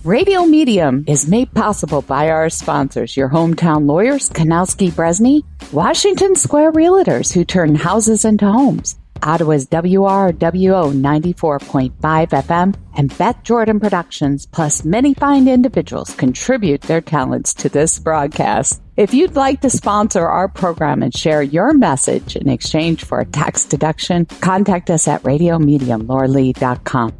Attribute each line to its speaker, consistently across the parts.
Speaker 1: Radio Medium is made possible by our sponsors, your hometown lawyers, Kanowski Bresney, Washington Square Realtors, who turn houses into homes, Ottawa's WRWO 94.5 FM, and Beth Jordan Productions, plus many fine individuals contribute their talents to this broadcast. If you'd like to sponsor our program and share your message in exchange for a tax deduction, contact us at radiomediumlauralee.com.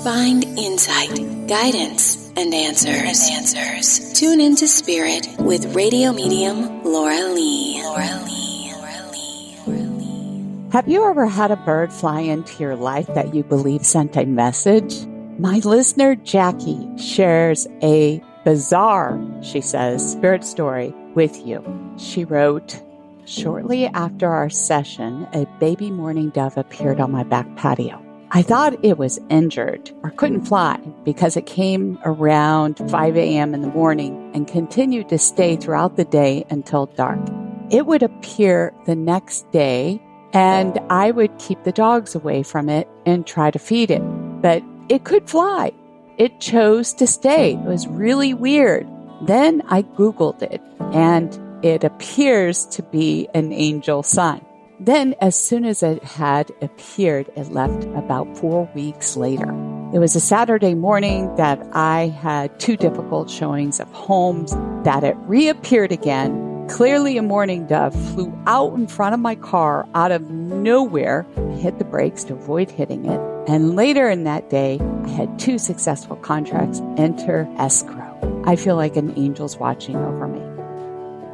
Speaker 2: Find insight, guidance, and answers. Tune into Spirit with radio medium Laura Lee.
Speaker 1: Have you ever had a bird fly into your life that you believe sent a message? My listener Jackie shares a bizarre, she says, spirit story with you. She wrote, "Shortly after our session, a baby mourning dove appeared on my back patio. I thought it was injured or couldn't fly because it came around 5 a.m. in the morning and continued to stay throughout the day until dark. It would appear the next day and I would keep the dogs away from it and try to feed it. But it could fly. It chose to stay. It was really weird. Then I Googled it and it appears to be an angel sign. Then, as soon as it had appeared, it left about 4 weeks later. It was a Saturday morning that I had 2 difficult showings of homes that it reappeared again. Clearly a mourning dove flew out in front of my car out of nowhere. I hit the brakes to avoid hitting it. And later in that day, I had 2 successful contracts enter escrow. I feel like an angel's watching over me."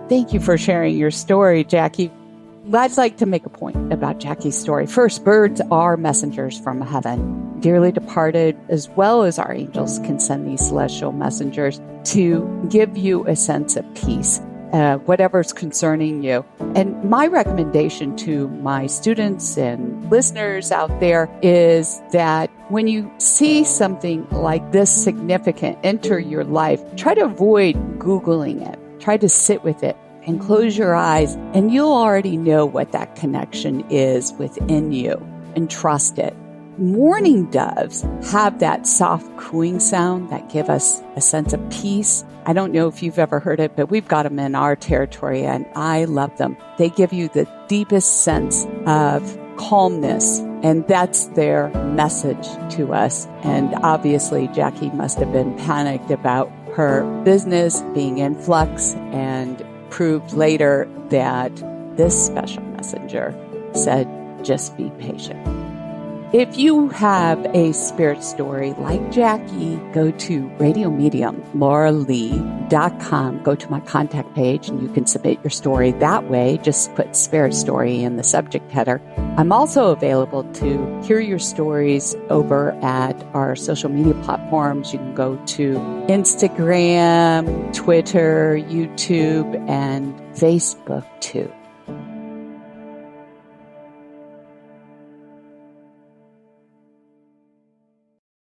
Speaker 1: Thank you for sharing your story, Jackie. I'd like to make a point about Jackie's story. First, birds are messengers from heaven. Dearly departed, as well as our angels, can send these celestial messengers to give you a sense of peace, whatever's concerning you. And my recommendation to my students and listeners out there is that when you see something like this significant enter your life, try to avoid Googling it. Try to sit with it and close your eyes, and you'll already know what that connection is within you, and trust it. Mourning doves have that soft cooing sound that give us a sense of peace. I don't know if you've ever heard it, but we've got them in our territory, and I love them. They give you the deepest sense of calmness, and that's their message to us. And obviously, Jackie must have been panicked about her business being in flux, and proved later that this special messenger said, just be patient. If you have a spirit story like Jackie, go to radiomediumlauralee.com. Go to my contact page and you can submit your story that way. Just put spirit story in the subject header. I'm also available to hear your stories over at our social media platforms. You can go to Instagram, Twitter, YouTube, and Facebook too.